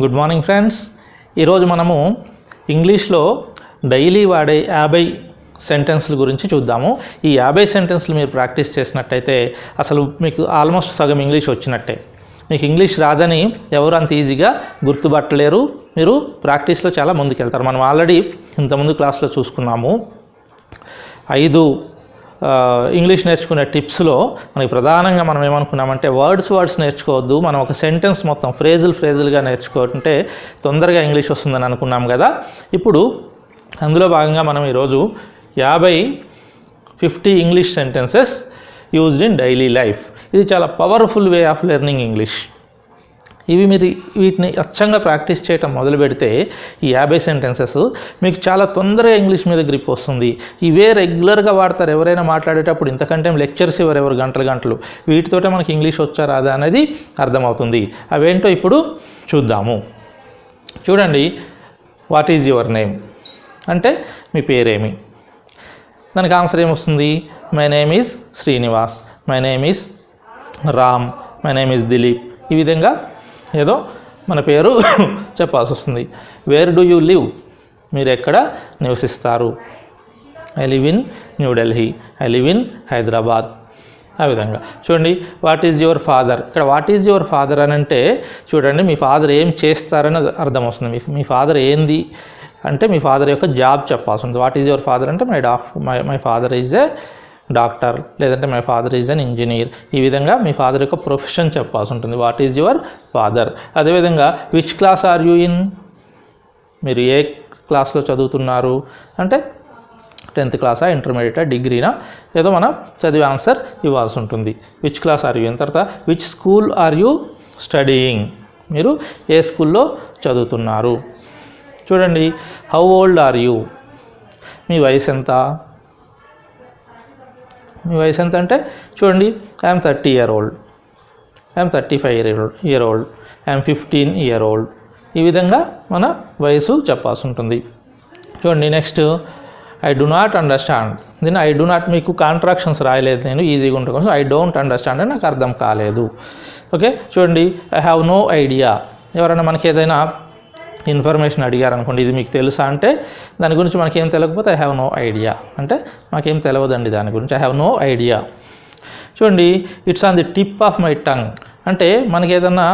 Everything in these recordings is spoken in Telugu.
Good morning friends. ఈరోజు మనము ఇంగ్లీష్లో డైలీ వాడే 50 సెంటెన్స్ల గురించి చూద్దాము. ఈ 50 సెంటెన్స్లు మీరు ప్రాక్టీస్ చేసినట్టయితే అసలు మీకు ఆల్మోస్ట్ సగం ఇంగ్లీష్ వచ్చినట్టే. మీకు ఇంగ్లీష్ రాదని ఎవరు అంత ఈజీగా గుర్తుపట్టలేరు. మీరు ప్రాక్టీస్లో చాలా ముందుకెళ్తారు. మనం ఆల్రెడీ ఇంతకుముందు క్లాస్లో చూసుకున్నాము. 5 ఇంగ్లీష్ నేర్చుకునే టిప్స్లో మనకి ప్రధానంగా మనం ఏమనుకున్నామంటే వర్డ్స్ నేర్చుకోవద్దు, మనం ఒక సెంటెన్స్ మొత్తం ఫ్రేజులుగా నేర్చుకుంటే తొందరగా ఇంగ్లీష్ వస్తుందని అనుకున్నాం కదా. ఇప్పుడు అందులో భాగంగా మనం ఈరోజు 50 English sentences used in daily life. ఇది చాలా powerful way of learning English. ఇవి మీరు వీటిని అచ్చంగా ప్రాక్టీస్ చేయటం మొదలు పెడితే ఈ 50 సెంటెన్సెస్ మీకు చాలా తొందరగా ఇంగ్లీష్ మీద గ్రిప్ వస్తుంది. ఇవే రెగ్యులర్గా వాడతారు. ఎవరైనా మాట్లాడేటప్పుడు ఇంతకంటే లెక్చర్స్ ఎవరు గంటలు వీటితోటే మనకి ఇంగ్లీష్ వచ్చా రాదా అనేది అర్థమవుతుంది. అవేంటో ఇప్పుడు చూద్దాము. చూడండి, వాట్ ఈజ్ యువర్ నేమ్ అంటే మీ పేరేమి. దానికి ఆన్సర్ ఏమొస్తుంది? My name is Srinivas, my name is Ram, my name is Dilip. ఈ విధంగా ఏదో మన పేరు చెప్పాల్సి వస్తుంది. వేర్ డూ యూ లివ్, మీరు ఎక్కడ నివసిస్తారు? I live in New Delhi, I live in Hyderabad. ఆ విధంగా చూడండి, వాట్ ఈజ్ యువర్ ఫాదర్. ఇక్కడ వాట్ ఈజ్ యువర్ ఫాదర్ అని అంటే చూడండి, మీ ఫాదర్ ఏం చేస్తారని అర్థం వస్తుంది. మీ ఫాదర్ ఏంది అంటే మీ ఫాదర్ యొక్క జాబ్ చెప్పాల్సి ఉంటుంది. వాట్ ఈజ్ యువర్ ఫాదర్ అంటే my father is a doctor, లేదంటే my father is an engineer. ఈ విధంగా మీ ఫాదర్ యొక్క ప్రొఫెషన్ చెప్పాల్సి ఉంటుంది. What is your father. అదేవిధంగా which class are you in, మీరు ఏ క్లాస్లో చదువుతున్నారు అంటే 10th క్లాసా, ఇంటర్మీడియటా, డిగ్రీనా, ఏదో మనం చదివి ఆన్సర్ ఇవ్వాల్సి ఉంటుంది. Which class are you in. తర్వాత which school are you studying, మీరు ఏ స్కూల్లో చదువుతున్నారు. చూడండి, హౌ ఓల్డ్ ఆర్ యూ, మీ వయసు ఎంత. మీ వయసు ఎంత అంటే చూడండి, I'm 30 years old, I'm 35 years old, I'm 15 years old. ఈ విధంగా మన వయసు చెప్పాల్సి ఉంటుంది. చూడండి, next I do not understand. దీన్ని ఐ డు నాట్ మీకు కాంట్రాక్షన్స్ రాయలేదు నేను, ఈజీగా ఉంటుంది కోసం ఐ డోంట్ అండర్స్టాండ్ అని నాకు అర్థం కాలేదు. ఓకే, చూడండి, ఐ హ్యావ్ నో ఐడియా. ఎవరైనా మనకి ఏదైనా ఇన్ఫర్మేషన్ అడిగారనుకోండి, ఇది మీకు తెలుసా అంటే దాని గురించి మనకేం తెలియకపోతే ఐ హ్యావ్ నో ఐడియా అంటే మాకేం తెలియదండి దాని గురించి, ఐ హ్యావ్ నో ఐడియా. చూడండి, it's on the tip of my tongue అంటే మనకి ఏదన్నా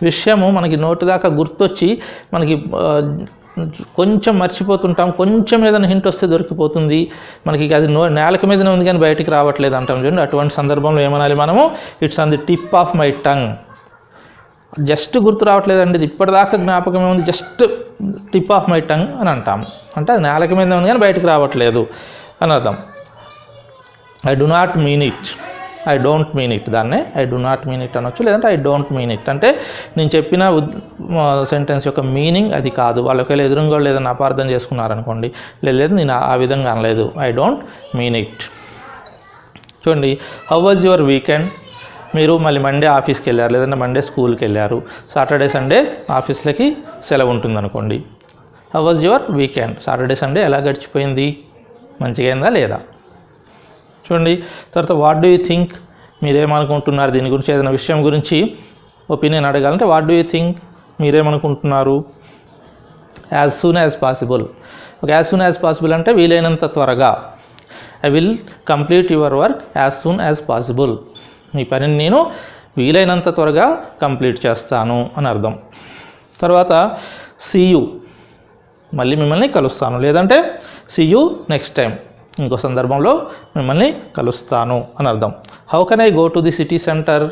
విషయము మనకి నోటి దాకా గుర్తొచ్చి మనకి కొంచెం మర్చిపోతుంటాం, కొంచెం ఏదైనా హింట్ వస్తే దొరికిపోతుంది మనకి, అది నేలక మీదనే ఉంది కానీ బయటికి రావట్లేదు అంటాం చూడండి. అటువంటి సందర్భంలో ఏమనాలి మనము? It's on the tip of my tongue. Just గుర్తు రావట్లేదండి, ఇది ఇప్పటిదాకా జ్ఞాపకమే ఉంది, just tip of my tongue అని అంటాము. అంటే అది నేలక మీద ఉంది కానీ బయటకు రావట్లేదు అని అర్థం. I do not mean it, I don't mean it. దాన్నే I do not mean it అనొచ్చు, లేదంటే ఐ డోంట్ మీన్ ఇట్ అంటే నేను చెప్పిన సెంటెన్స్ యొక్క మీనింగ్ అది కాదు. వాళ్ళు ఒకవేళ ఎదురుగా లేదని అపార్థం చేసుకున్నారనుకోండి, లేదు నేను ఆ విధంగా అనలేదు, ఐ డోంట్ మీన్ ఇట్. చూడండి, హౌ వాజ్ యువర్ వీకెండ్. మీరు మళ్ళీ మండే ఆఫీస్కి వెళ్ళారు, లేదంటే మండే స్కూల్కి వెళ్ళారు, సాటర్డే సండే ఆఫీస్లకి సెలవు ఉంటుంది అనుకోండి. How was your weekend, Saturday Sunday ఎలా గడిచిపోయింది, మంచిగా అయిందా లేదా. చూడండి, తర్వాత వాట్ డూ యూ థింక్, మీరేమనుకుంటున్నారు దీని గురించి, ఏదైనా విషయం గురించి ఒపీనియన్ అడగాలంటే వాట్ డూ యూ థింక్, మీరేమనుకుంటున్నారు. As soon as possible. As soon as possible అంటే వీలైనంత త్వరగా. I will complete your work as soon as possible. మీ పనిని నేను వీలైనంత త్వరగా కంప్లీట్ చేస్తాను అని అర్థం. తర్వాత సీ యూ, మళ్ళీ మిమ్మల్ని కలుస్తాను, లేదంటే సీ యూ నెక్స్ట్ టైం, ఇంకో సందర్భంలో మిమ్మల్ని కలుస్తాను అని అర్థం. How can I go to the city centre.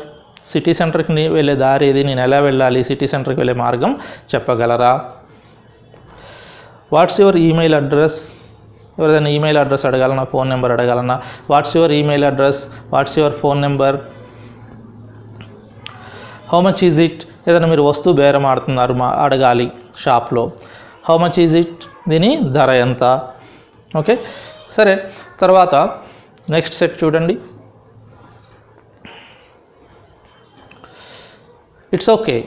City సెంటర్కి వెళ్ళే దారి ఏది, నేను ఎలా వెళ్ళాలి, సిటీ సెంటర్కి వెళ్ళే మార్గం చెప్పగలరా. What's your email address. ఎవరిదైనా ఈమెయిల్ అడ్రస్ అడగాలన్నా, ఫోన్ నెంబర్ అడగాలన్నా, what's your email address, what's your phone number. How much is it. ఏదైనా మీరు వస్తువు బేరం ఆడుతున్నారు, అడగాలి షాప్లో, హౌ మచ్ ఈజ్ ఇట్, దీని ధర ఎంత. ఓకే, సరే. తర్వాత నెక్స్ట్ సెట్ చూడండి, ఇట్స్ ఓకే.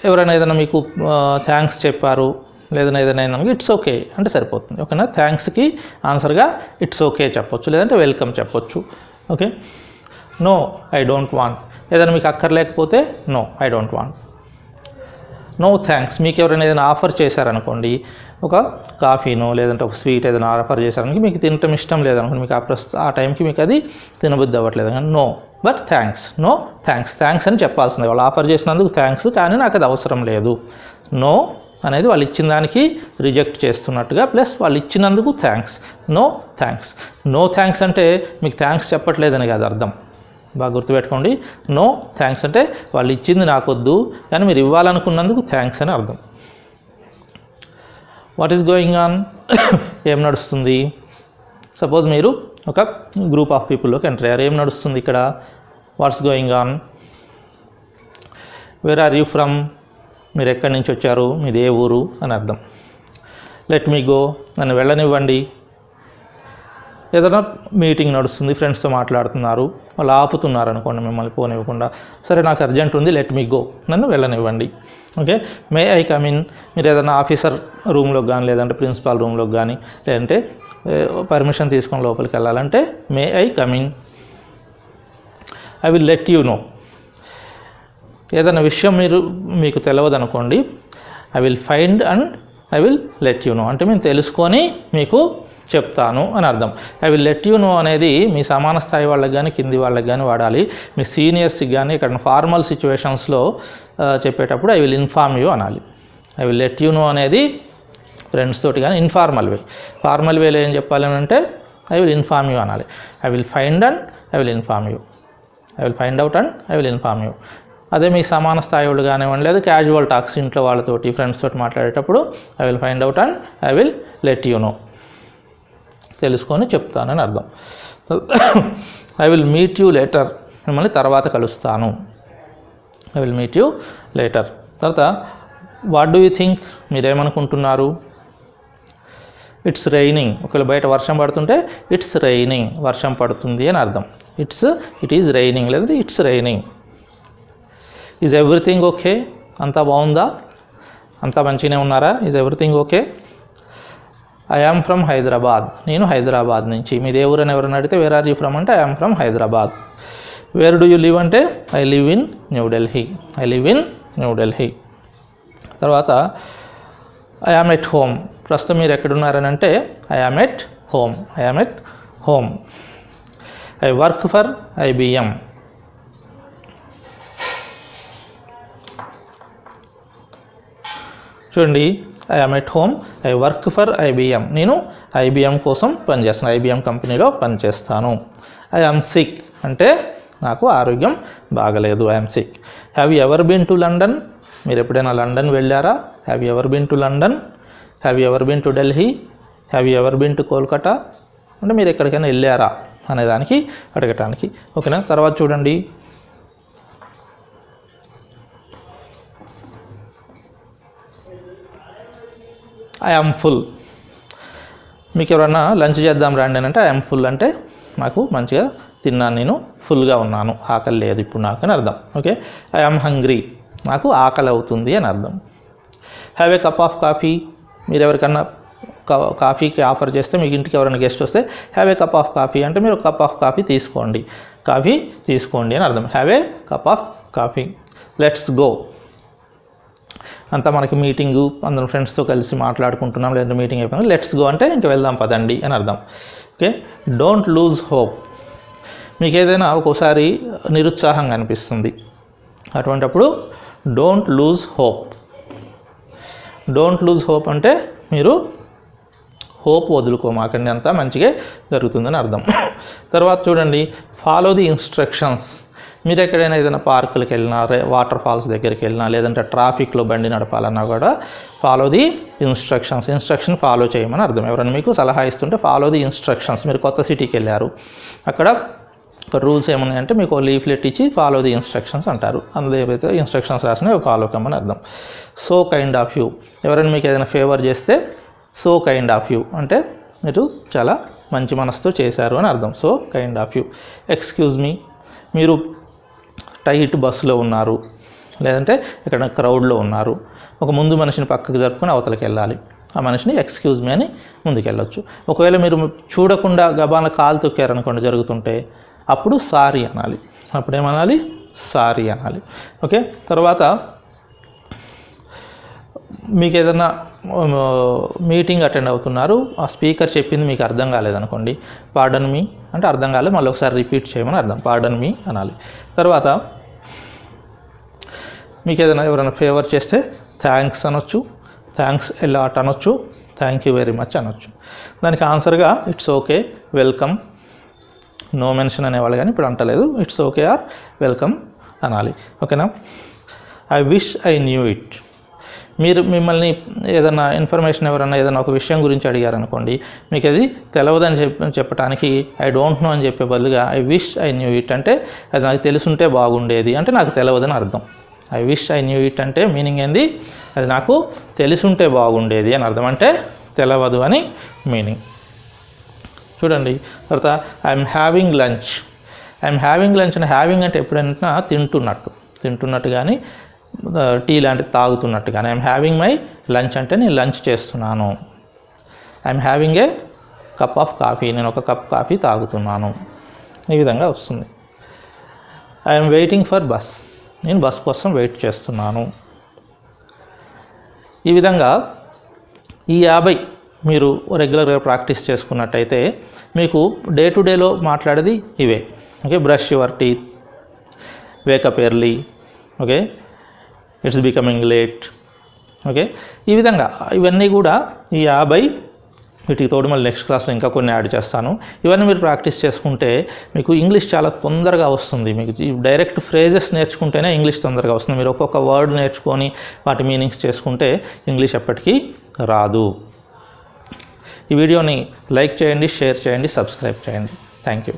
ఎవరైనా ఏదైనా మీకు థ్యాంక్స్ చెప్పారు, లేదన్నా ఏదైనా అయిందనుకో ఇట్స్ ఓకే అంటే సరిపోతుంది. ఓకేనా, థ్యాంక్స్కి ఆన్సర్గా ఇట్స్ ఓకే చెప్పొచ్చు, లేదంటే వెల్కమ్ చెప్పొచ్చు. Okay, no I don't want. ఏదైనా మీకు అక్కర్లేకపోతే no, I don't want. No thanks. మీకు ఎవరైనా ఏదైనా ఆఫర్ చేశారనుకోండి, ఒక కాఫీనో లేదంటే ఒక స్వీట్ ఏదైనా ఆఫర్ చేశారనుకోండి, మీకు తినటం ఇష్టం లేదనుకోండి, మీకు ఆ టైంకి మీకు అది తినబుద్ధి అవ్వట్లేదు కానీ no but thanks, no thanks, thanks అని చెప్పాల్సిందే. వాళ్ళు ఆఫర్ చేసినందుకు థ్యాంక్స్, కానీ నాకు అది అవసరం లేదు. నో అనేది వాళ్ళు ఇచ్చిన దానికి రిజెక్ట్ చేస్తున్నట్టుగా, ప్లస్ వాళ్ళు ఇచ్చినందుకు thanks. No thanks. No thanks అంటే మీకు థ్యాంక్స్ చెప్పట్లేదని కాదు అర్థం, బాగా గుర్తుపెట్టుకోండి. నో థ్యాంక్స్ అంటే వాళ్ళు ఇచ్చింది నాకొద్దు, కానీ మీరు ఇవ్వాలనుకున్నందుకు థ్యాంక్స్ అని అర్థం. What is going on? ఏం నడుస్తుంది? సపోజ్ మీరు ఒక గ్రూప్ ఆఫ్ పీపుల్లోకి ఎంటర్ అయ్యారు. ఏం నడుస్తుంది ఇక్కడ? What's going on? Where are you from? మీరు ఎక్కడి నుంచి వచ్చారు, మీది ఏ ఊరు అని అర్థం. లెట్ మీ గో, నన్ను వెళ్ళనివ్వండి. ఏదైనా మీటింగ్ నడుస్తుంది, ఫ్రెండ్స్తో మాట్లాడుతున్నారు, వాళ్ళు ఆపుతున్నారు అనుకోండి మిమ్మల్ని పోనివ్వకుండా, సరే నాకు అర్జెంట్ ఉంది, లెట్ మీ గో, నన్ను వెళ్ళనివ్వండి. Okay, may I come in. మీరు ఏదైనా ఆఫీసర్ రూమ్లోకి కానీ లేదంటే ప్రిన్సిపాల్ రూమ్లోకి కానీ లేదంటే పర్మిషన్ తీసుకొని లోపలికి వెళ్ళాలంటే మే I come in. I will let you know. ఏదైనా విషయం మీకు తెలియదు అనుకోండి, I will find and I will let you know, అంటే మేము తెలుసుకొని మీకు చెప్తాను అని అర్థం. I will let you know అనేది మీ సమాన స్థాయి వాళ్ళకి కానీ కింది వాళ్ళకి కానీ వాడాలి. మీ సీనియర్స్కి కానీ ఇక్కడ ఫార్మల్ సిచ్యువేషన్స్లో చెప్పేటప్పుడు ఐ విల్ ఇన్ఫార్మ్ యూ అనాలి. I will let you know అనేది ఫ్రెండ్స్ తోటి కానీ ఇన్ఫార్మల్ వే. ఫార్మల్ వేలో ఏం చెప్పాలి అంటే ఐ విల్ ఇన్ఫార్మ్ యూ అనాలి. I will find and I will inform you. I will find out and I will inform you. అదే మీ సమాన స్థాయి వాళ్ళు కానివ్వండి లేదా క్యాజువల్ టాక్స్ ఇంట్లో వాళ్ళతోటి ఫ్రెండ్స్ తోటి మాట్లాడేటప్పుడు I will find out and I will let you know, తెలుసుకొని చెప్తానని అర్థం. I will meet you later, మిమ్మల్ని తర్వాత కలుస్తాను. I will meet you later. తర్వాత వాట్ డూ యూ థింక్, మీరేమనుకుంటున్నారు? It's raining. ఒకవేళ బయట వర్షం పడుతుంటే ఇట్స్ రైనింగ్, వర్షం పడుతుంది అని అర్థం. ఇట్ ఈజ్ రైనింగ్ లేదంటే it's raining. Is everything okay, అంతా బాగుందా, అంతా మంచిగానే ఉన్నారా? Is everything okay. I am from Hyderabad, నేను హైదరాబాద్ నుంచి. మీ దేవురు అని ఎవరైనా అడిగితే వేర్ ఆర్ యూ ఫ్రమ్ అంటే I am from Hyderabad. Where do you live అంటే I live in New Delhi. I live in New Delhi. తర్వాత ఐ యామ్ ఎట్ హోమ్, ప్రస్తుతం మీరు ఎక్కడున్నారని అంటే I am at home. I am at home. I work for IBM. చూడండి, I am at home, I work for IBM. నేను IBM కోసం పనిచేస్తాను, IBM కంపెనీలో పనిచేస్తాను. ఐ యామ్ సిక్ అంటే నాకు ఆరోగ్యం బాగలేదు. I am sick. Have you ever been to London, మీరు ఎప్పుడైనా లండన్ వెళ్ళారా? Have you ever been to London. Have you ever been to Delhi. Have you ever been to Kolkata అంటే మీరు ఎక్కడికైనా వెళ్ళారా అనేదానికి అడగటానికి. ఓకేనా? తర్వాత చూడండి, ఐ యామ్ ఫుల్. మీకు ఎవరన్నా లంచ్ చేద్దాం రండి అని అంటే ఐ యామ్ ఫుల్ అంటే నాకు మంచిగా తిన్నాను, నేను ఫుల్గా ఉన్నాను, ఆకలి లేదు ఇప్పుడు నాకు అని అర్థం. ఓకే, ఐ యామ్ హంగ్రీ, నాకు ఆకలి అవుతుంది అని అర్థం. Have a cup of coffee, మీరు ఎవరికన్నా కాఫీకి ఆఫర్ చేస్తే మీకు ఇంటికి ఎవరైనా గెస్ట్ వస్తే have a cup of coffee అంటే మీరు ఒక కప్ ఆఫ్ కాఫీ తీసుకోండి, కాఫీ తీసుకోండి అని అర్థం. Have a cup of coffee. Let's go, అంతా మనకి మీటింగు, అందరం ఫ్రెండ్స్తో కలిసి మాట్లాడుకుంటున్నాం లేదంటే మీటింగ్ అయిపోయింది, లెట్స్ గో అంటే ఇంక వెళ్దాం పదండి అని అర్థం. Okay, don't lose hope. మీకు ఏదైనా ఒక్కోసారి నిరుత్సాహంగా అనిపిస్తుంది, అటువంటప్పుడు don't lose hope. Don't lose hope అంటే మీరు హోప్ వదులుకోమాకండి, అంతా మంచిగా జరుగుతుందని అర్థం. తర్వాత చూడండి, ఫాలో ది ఇన్స్ట్రక్షన్స్. మీరు ఎక్కడైనా ఏదైనా పార్కులకు వెళ్ళినా, వాటర్ ఫాల్స్ దగ్గరికి వెళ్ళినా లేదంటే ట్రాఫిక్లో బండి నడపాలన్నా కూడా follow the instructions. Instruction follow చేయమని అర్థం. ఎవరైనా మీకు సలహా ఇస్తుంటే ఫాలో ది ఇన్స్ట్రక్షన్స్. మీరు కొత్త సిటీకి వెళ్ళారు, అక్కడ రూల్స్ ఏమున్నాయంటే మీకు లీఫ్లెట్ ఇచ్చి ఫాలో ది ఇన్స్ట్రక్షన్స్ అంటారు. అందులో ఏవైతే ఇన్స్ట్రక్షన్స్ రాసినా ఫాలో కమ్మని అర్థం. సో కైండ్ ఆఫ్ యూ, ఎవరైనా మీకు ఏదైనా ఫేవర్ చేస్తే సో కైండ్ ఆఫ్ యూ అంటే మీరు చాలా మంచి మనసుతో చేశారు అని అర్థం. So kind of you. Excuse me, మీరు టైట్ బస్సులో ఉన్నారు లేదంటే ఇక్కడ క్రౌడ్లో ఉన్నారు, ఒక ముందు మనిషిని పక్కకు జరుపుకొని అవతలకి వెళ్ళాలి, ఆ మనిషిని ఎక్స్క్యూజ్ మీ అని ముందుకెళ్ళొచ్చు. ఒకవేళ మీరు చూడకుండా గబాన కాలు తొక్కారనుకోండి జరుగుతుంటే, అప్పుడు సారీ అనాలి. అప్పుడేమనాలి? సారీ అనాలి. ఓకే, తర్వాత మీకు ఏదైనా మీటింగ్ అటెండ్ అవుతున్నారు, ఆ స్పీకర్ చెప్పింది మీకు అర్థం కాలేదనుకోండి, పార్డన్ మీ అంటే అర్థం కాలేదు, మళ్ళీ ఒకసారి రిపీట్ చేయమని అర్థం, పార్డన్ మీ అనాలి. తర్వాత మీకు ఏదైనా ఎవరైనా ఫేవర్ చేస్తే థ్యాంక్స్ అనొచ్చు, థ్యాంక్స్ ఎలాట్ అనొచ్చు, థ్యాంక్ యూ వెరీ మచ్ అనొచ్చు. దానికి ఆన్సర్గా it's okay, welcome, no mention అనేవాళ్ళు కానీ ఇప్పుడు అంటలేదు, ఇట్స్ ఓకే ఆర్ వెల్కమ్ అనాలి. ఓకేనా. I wish I knew it. మిమ్మల్ని ఏదైనా ఇన్ఫర్మేషన్ ఎవరైనా ఏదైనా ఒక విషయం గురించి అడిగారనుకోండి, మీకు అది తెలియదని చెప్పడానికి ఐ డోంట్ నో అని చెప్పే బదులుగా I wish I knew it అంటే అది నాకు తెలుసుంటే బాగుండేది అంటే నాకు తెలియదని అర్థం. I wish I knew it అంటే మీనింగ్ ఏంది, అది నాకు తెలుసుంటే బాగుండేది అని అర్థం, అంటే తెలియదు అని మీనింగ్. చూడండి, తర్వాత I'm having lunch. I'm having lunch అని హ్యావింగ్ అంటే ఎప్పుడైనా తింటున్నట్టు కానీ టీ లాంటిది తాగుతున్నట్టు కానీ, ఐఎమ్ హ్యావింగ్ మై లంచ్ అంటే నేను లంచ్ చేస్తున్నాను. I'm having a cup of coffee, నేను ఒక కప్ కాఫీ తాగుతున్నాను. ఈ విధంగా వస్తుంది. ఐఎమ్ వెయిటింగ్ ఫర్ బస్, నేను బస్ కోసం వెయిట్ చేస్తున్నాను. ఈ విధంగా ఈ 50 మీరు రెగ్యులర్గా ప్రాక్టీస్ చేసుకున్నట్టయితే మీకు డే టు డేలో మాట్లాడేది ఇవే. Okay, brush your teeth, wake up early, okay, it's becoming late. Okay, ఈ విధంగా ఇవన్నీ కూడా ఈ 50 వీటికి తోడు మళ్ళీ నెక్స్ట్ క్లాస్లో ఇంకా కొన్ని యాడ్ చేస్తాను. ఇవన్నీ మీరు ప్రాక్టీస్ చేసుకుంటే మీకు ఇంగ్లీష్ చాలా తొందరగా వస్తుంది. మీకు డైరెక్ట్ ఫ్రేజెస్ నేర్చుకుంటేనే ఇంగ్లీష్ తొందరగా వస్తుంది. మీరు ఒక్కొక్క వర్డ్ నేర్చుకొని వాటి మీనింగ్స్ చేసుకుంటే ఇంగ్లీష్ ఎప్పటికీ రాదు. ఈ వీడియోని లైక్ చేయండి, షేర్ చేయండి, సబ్స్క్రైబ్ చేయండి. Thank you.